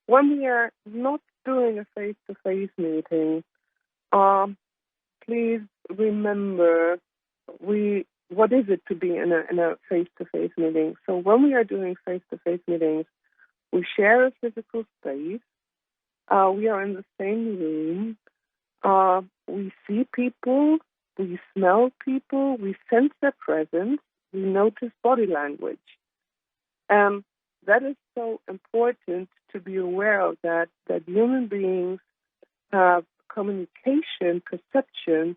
when we are not doing a face-to-face meeting, please remember what is it to be in a face-to-face meeting. So when we are doing face-to-face meetings, we share a physical space. We are in the same room. We see people. We smell people. We sense their presence. We notice body language. That is so important to be aware of that human beings have communication perception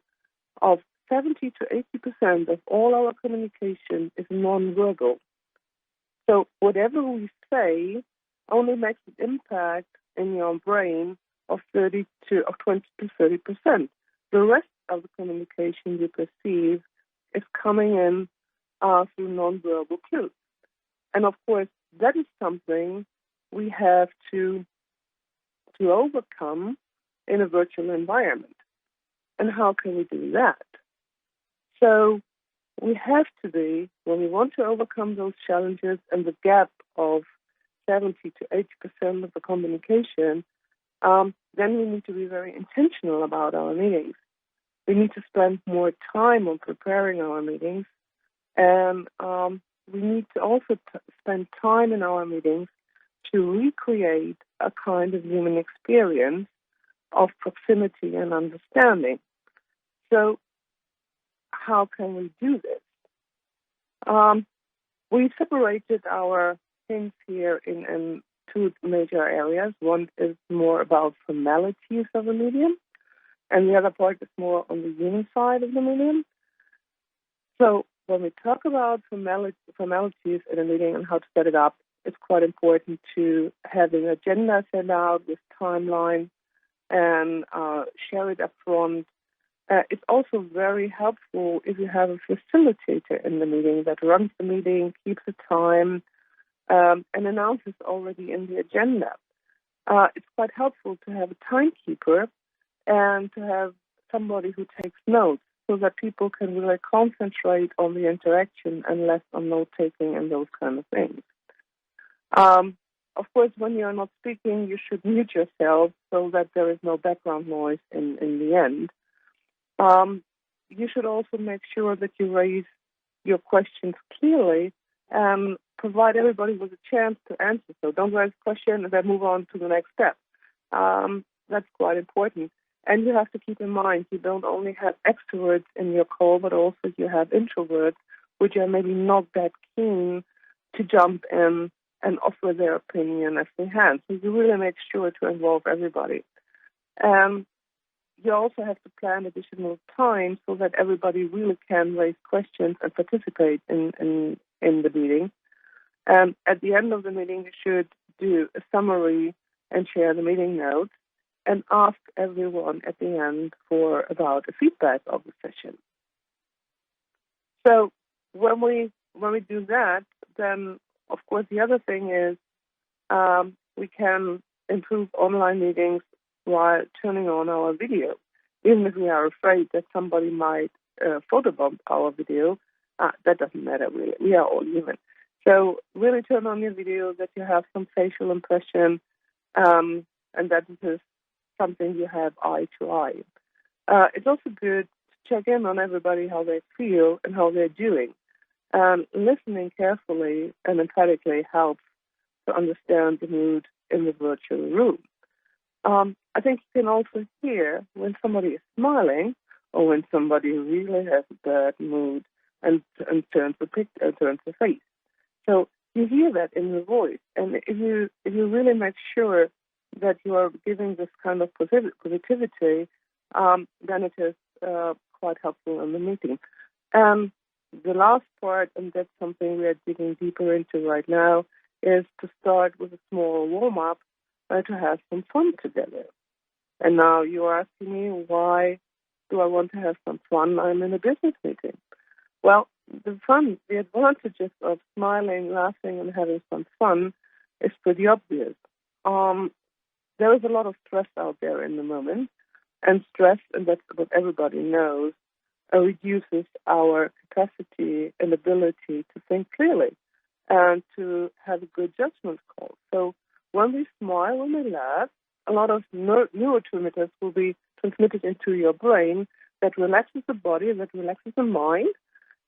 of 70 to 80% of all our communication is nonverbal. So whatever we say only makes an impact in your brain of 20 to 30%. The rest of the communication you perceive is coming in through nonverbal cues. And of course, that is something we have to overcome in a virtual environment. And how can we do that? So we have to be, when we want to overcome those challenges and the gap of 70 to 80% of the communication, then we need to be very intentional about our meetings. We need to spend more time on preparing our meetings, and we need to also spend time in our meetings to recreate a kind of human experience of proximity and understanding. So how can we do this? We separated our things here in two major areas. One is more about formalities of the medium, and the other part is more on the human side of the medium. So when we talk about formalities in a meeting and how to set it up, it's quite important to have an agenda set out with timeline and share it up front. It's also very helpful if you have a facilitator in the meeting that runs the meeting, keeps the time, and announces already in the agenda. It's quite helpful to have a timekeeper and to have somebody who takes notes so that people can really concentrate on the interaction and less on note-taking and those kind of things. Of course, when you're not speaking, you should mute yourself so that there is no background noise in the end. You should also make sure that you raise your questions clearly and provide everybody with a chance to answer. So don't raise a question and then move on to the next step. That's quite important. And you have to keep in mind, you don't only have extroverts in your call, but also you have introverts, which are maybe not that keen to jump in and offer their opinion as they have. So you really make sure to involve everybody. You also have to plan additional time so that everybody really can raise questions and participate in the meeting. At the end of the meeting, you should do a summary and share the meeting notes and ask everyone at the end for about a feedback of the session. So when we do that, then of course the other thing is we can improve online meetings while turning on our video. Even if we are afraid that somebody might photobomb our video, that doesn't matter really. We are all human. So really turn on your video, that you have some facial impression, and that it is something you have eye to eye. It's also good to check in on everybody, how they feel and how they're doing. Listening carefully and emphatically helps to understand the mood in the virtual room. I think you can also hear when somebody is smiling or when somebody really has a bad mood and turns the face. So you hear that in the voice, and if you really make sure that you are giving this kind of positivity, then it is quite helpful in the meeting. The last part, and that's something we are digging deeper into right now, is to start with a small warm-up to have some fun together. And now you are asking me, why do I want to have some fun? I'm in a business meeting. Well, the advantages of smiling, laughing, and having some fun is pretty obvious. There is a lot of stress out there in the moment, and stress, and that's what everybody knows, reduces our capacity and ability to think clearly and to have a good judgment call. So when we smile, when we laugh, a lot of neurotransmitters will be transmitted into your brain that relaxes the body, that relaxes the mind,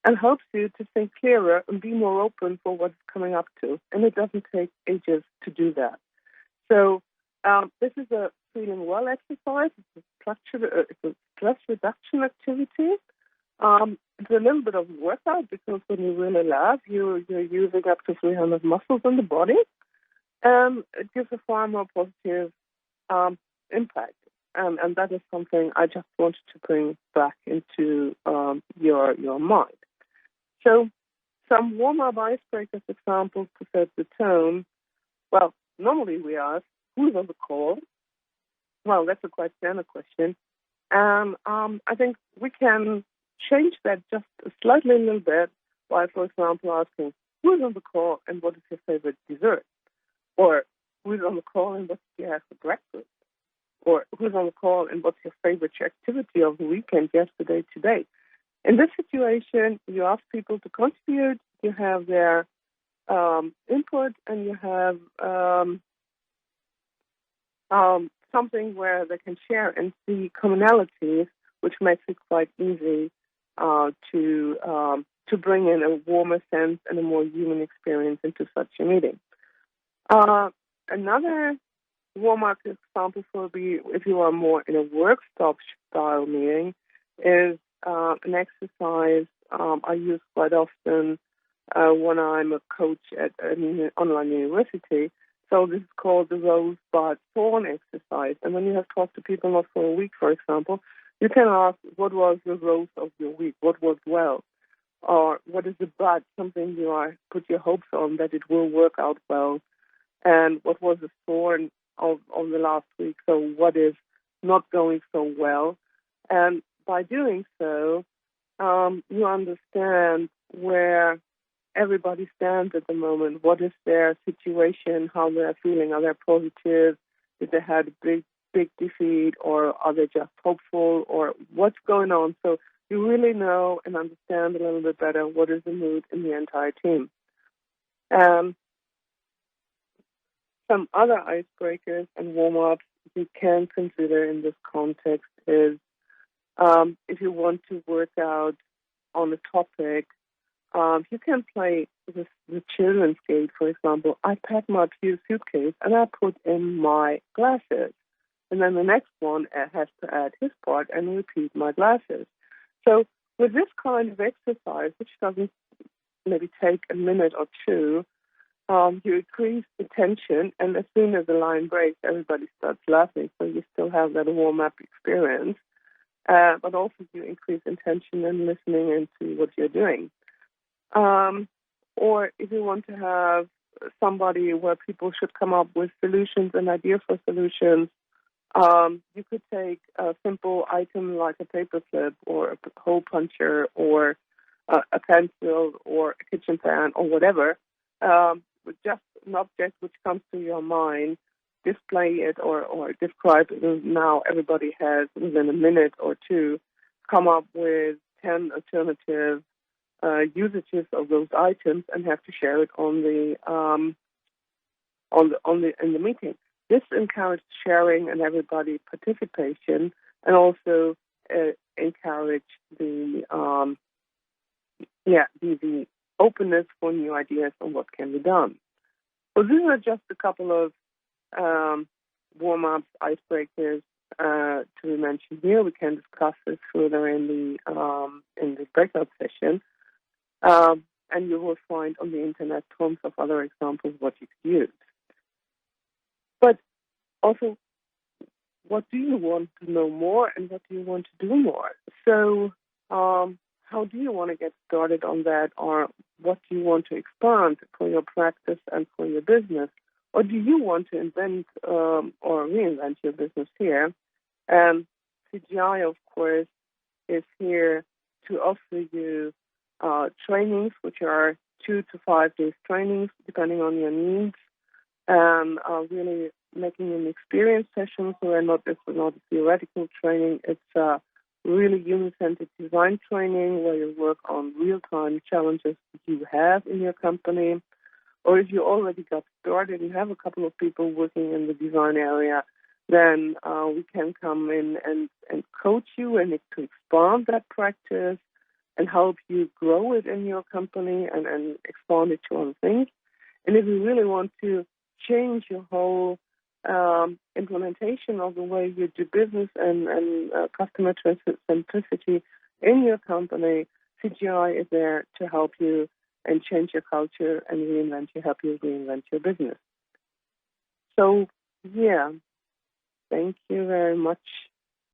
and helps you to think clearer and be more open for what's coming up to. And it doesn't take ages to do that. So this is a feeling well exercise. It's a stress reduction activity. It's a little bit of workout because when you really laugh, you're using up to 300 muscles in the body. It gives a far more positive impact. And that is something I just wanted to bring back into your mind. So some warm-up icebreakers examples to set the tone. Well, normally we ask, who's on the call? Well, that's a quite standard question. And I think we can change that just slightly a little bit by, for example, asking, who's on the call and what is your favorite dessert? Or who's on the call and what do you have for breakfast? Or who's on the call and what's your favorite activity of the weekend, yesterday, today? In this situation, you ask people to contribute, you have their input, and you have something where they can share and see commonalities, which makes it quite easy to bring in a warmer sense and a more human experience into such a meeting. Another warm-up example will be, if you are more in a workshop-style meeting, is an exercise I use quite often when I'm a coach at an online university. So this is called the rose-bud thorn exercise. And when you have talked to people not for a week, for example, you can ask, what was the rose of your week? What worked well? Or what is the bud, something you are put your hopes on that it will work out well? And what was the thorn of the last week? So what is not going so well? And by doing so, you understand where everybody stands at the moment. What is their situation? How they're feeling? Are they positive? Did they have a big defeat, or are they just hopeful? Or what's going on? So you really know and understand a little bit better what is the mood in the entire team. Some other icebreakers and warm-ups you can consider in this context is if you want to work out on a topic, you can play with the children's game, for example. I pack my suitcase and I put in my glasses. And then the next one has to add his part and repeat my glasses. So with this kind of exercise, which doesn't maybe take a minute or two, you increase the tension, and as soon as the line breaks, everybody starts laughing, so you still have that warm-up experience. But also you increase intention and listening into what you're doing. Or if you want to have somebody where people should come up with solutions and ideas for solutions, you could take a simple item like a paperclip or a hole puncher or a pencil or a kitchen pan or whatever, with just an object which comes to your mind, display it or describe it. And now everybody has, within a minute or two, come up with 10 alternative usages of those items and have to share it in the meeting. This encourages sharing and everybody participation, and also encourage the openness for new ideas on what can be done. So these are just a couple of warm-ups, icebreakers to be mentioned here. We can discuss this further in the breakout session, and you will find on the internet tons of other examples what you could use. But also, what do you want to know more, and what do you want to do more? So, how do you want to get started on that, or what do you want to expand for your practice and for your business? Or do you want to invent or reinvent your business here? CGI, of course, is here to offer you trainings, which are 2 to 5 days trainings, depending on your needs, and really making an experience session. So it's not a theoretical training. It's really human-centered design training where you work on real-time challenges that you have in your company. Or if you already got started and have a couple of people working in the design area, then we can come in and coach you and to expand that practice and help you grow it in your company and expand it to other things. And if you really want to change your whole implementation of the way you do business and customer centricity in your company, CGI is there to help you and change your culture and help you reinvent your business. So, yeah, thank you very much